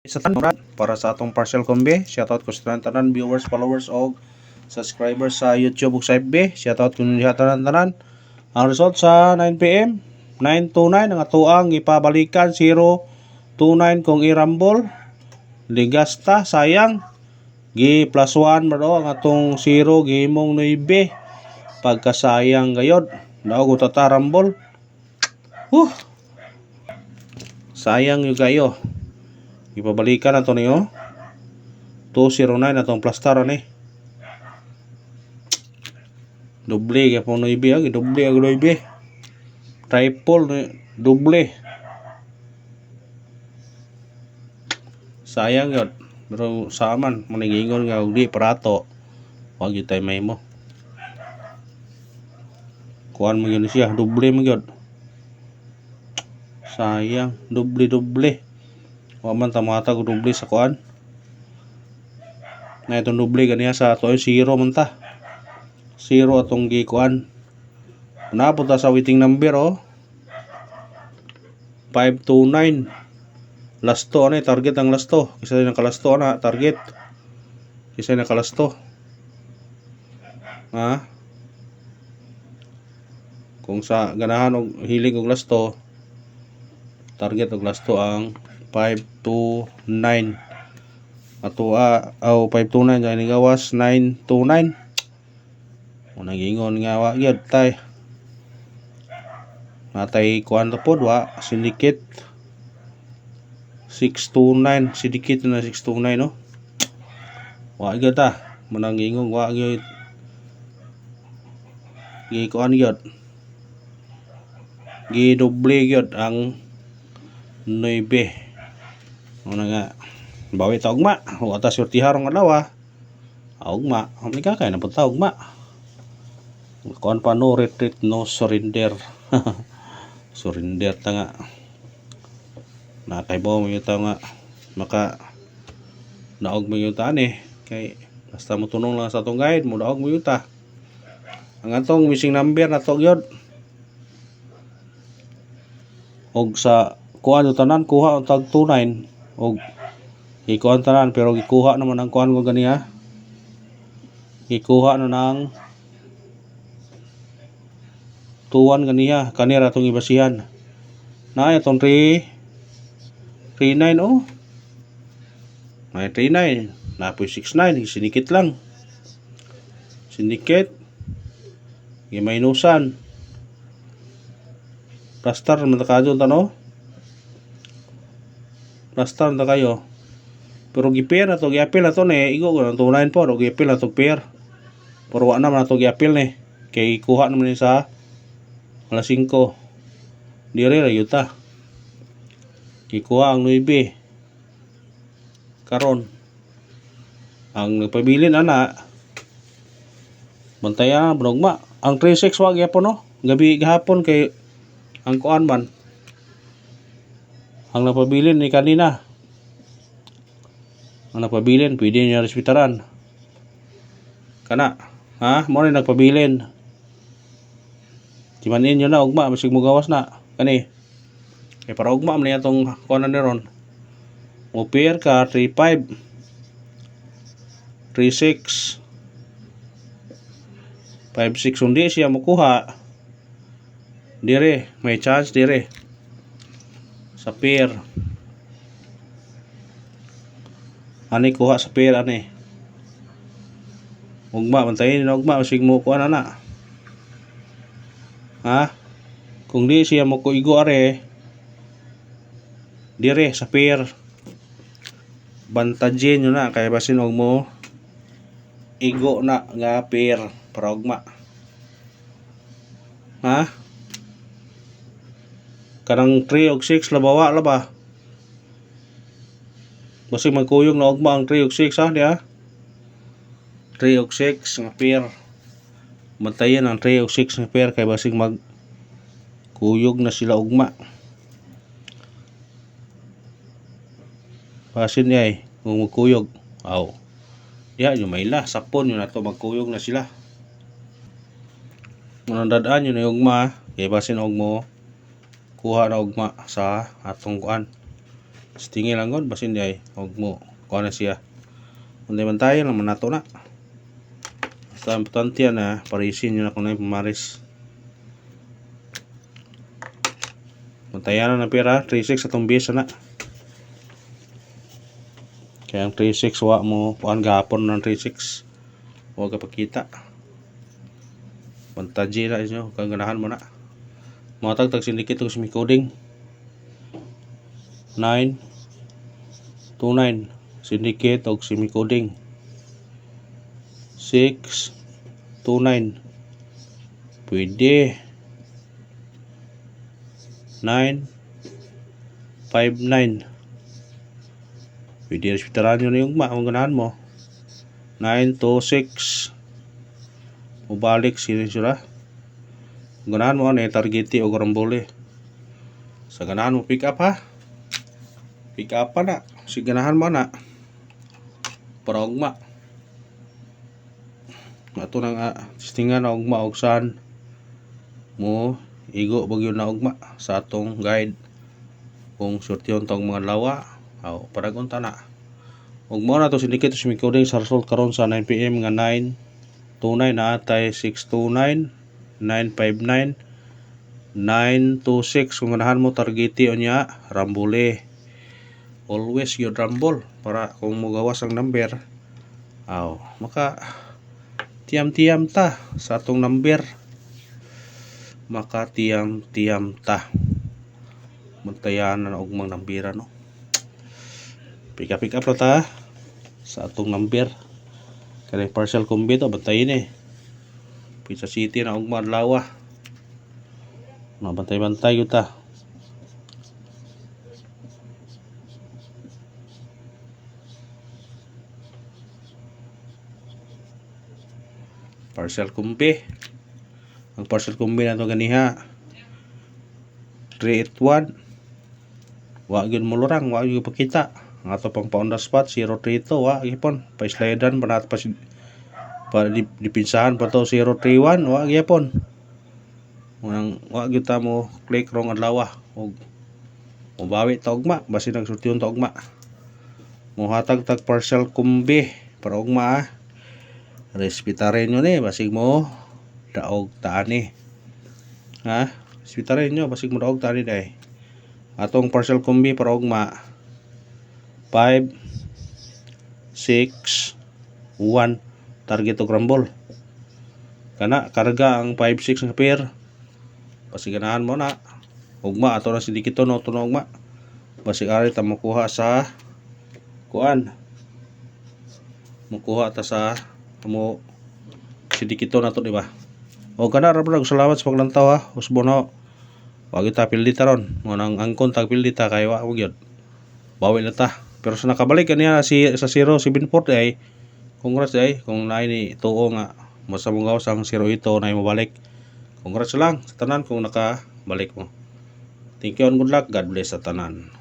Sa tanan para sa atong partial kombi, shoutout ko sa tanan viewers, followers og subscribers sa YouTube ug sa FB. Shoutout ko niya tanan. Ang result sa 9 PM 929 ang atuang ipabalikan 029 kung irambol ligasta sayang gi plus 1 maro ang atong 0 gihimong 9 pagkasayang gayod daog utatarambol. Sayang yung kayo. Ipabalikan na to niyo 209 atong plastar ani doble kaya po 9 doble ang 9 triple doble sayang yun pero saman manigingon nga di parato wag yung tayo may mo kuhan mo yun siya doble mo yun sayang doble waman tamata ko doble sa kuan na itong doble ganiya sa ato 0 man ta 0 atong gikuan napot sa waiting number 529 lasto ano target ang lasto isa na kalasto na target isa na kalasto kung sa ganahan og hilig og lasto target og lasto ang 529 ato 529 dahil gawas 929 unang ingon nga wa gyud tay natay kuan to pod wa syndicate 629 syndicate na 629 no wa gyud ta manang ingon wa gyud gi kuan gyud gi doble gyud ang 9 una nga bawi ta ugma wa ta surtiharong adlaw ugma amli ka kay na punta ugma kuan pa no retreat no surrender surrender ta nga nakay mo ta nga maka naog mo yuta ani kay basta mo tunong lang sa atong guide mo naog mo yuta ang atong missing number na to gyud og sa kuha yung tanan kuha ang tag 29 og ikuha ang tanan pero gikuha naman ang kuha ko ganiya gikuha na ng tuwan ganiya kanira itong ibasihan na itong 39 may 39 na po 69 sinikit lang sinikit gimainusan plastar naman takadyo tano plastar na kayo pero gipair na to giapil na to ne igo ko ng 29 po o giapil na to pair pero wala naman na to giapil ne kay kuha naman ni sa alas 5 dire ra yuta gikuha ang 9 karon ang nagpabilin ana bantayan brogma ang 36 wag yapon no gabi gahapon kay ang kuan man ang napabilin ni kanina ang napabilin pwede niya respetaran kana mo rin nagpabilin timanin nyo na ugma masig mo gawas na kani kaya para ugma man itong kuanan ni ron mo pair ka 35 36 56 undi siya makuha dire may chance dire sa pair ani kuha sa pair ani ugma bantayin na ugma masig mo kuha na kung di siya mo kuigo are dire sa pair bantadyin nyo na kaya basin og mo igo na nga pair para ugma kanang 3 og 6 labawa laba basi magkuyog na ugma ang 3 og 6 diha 3 og 6 nga pair bantayan ang 3 og 6 nga pair kay basig mag kuyog na sila ugma basin niya kung magkuyog yung maila sapon yun nato magkuyog na sila manandadaan yun yung ugma kay basin og mo kuha na ugma sa atong kuan Stingi lang gud basin di ay og mo kuha na siya. Unday man tayo naman nato na. Sa importante na parisin nyo na kung na pamaris. Mantayan na pera 36 atong base na. Kaya ang 36 wa mo kuan gahapon ng 36. Wa ka pakita. Vantage na inyo kang ganahan mo na. Mga tag syndicate og coding 929 syndicate og coding 629 pwede 959 pwede respetaran nyo na yung ang ganahan mo 926 mubalik sinisura ganahan mo na targeti o karambole sa ganahan mo pick up ha pick up pa na si ganahan mo na para ugma ato nang testingan na ugma og saan mo igo bagyo na ugma sa atong guide kung sortyon tong mga lawa aw paragon ta na ug mo na to syndicate coding sa result karon sa 9 PM nga 929 na atay 629 959 926 kung ganahan mo targeti unya rambole always your rumble para kung mogawas ang number aw maka tiam-tiam ta sa atong number maka tiam-tiam ta mantayan na og mga nambira no pick up na ta sa atong number kaya partial combi to bantayin Pizza City na og madlawa mabantay-bantay yun ta partial kumbi ang partial kumbi na to ganiha 381 wa gyud mo lurang wa gyud pakita ang ato pang paunda spot 032 wa gipon pa slidean pa nat pa dipinsahan pa to 031 wa gyapon unang wa gyud ta mo click wrong adlaw og mubawi ta ugma basin nagsultiyon ta ugma muhatag tag partial kumbi para ugma respetarin nyo ni basig mo daog taani ha respetarin nyo basig mo daog taani day atong partial combi para ugma 5 6 1 target og rumble kana karga ang 5 6 nga pair basig ganahan mo na ugma ato na sindikito no tuno ugma basig ari ta makuha sa kuan makuha ta sa mo sindikito na to di ba o kana ra bro salamat sa paglantaw ha usbono wag ta pildita ron nang angkon tag pildita kay wa gyud bawi na ta pero sa nakabalik kaniya si sa 074 ay congrats ay kung naay ni tuo nga masa mong gawas ang 0 ito na mabalik congrats lang sa tanan kung nakabalik mo thank you and good luck God bless sa tanan.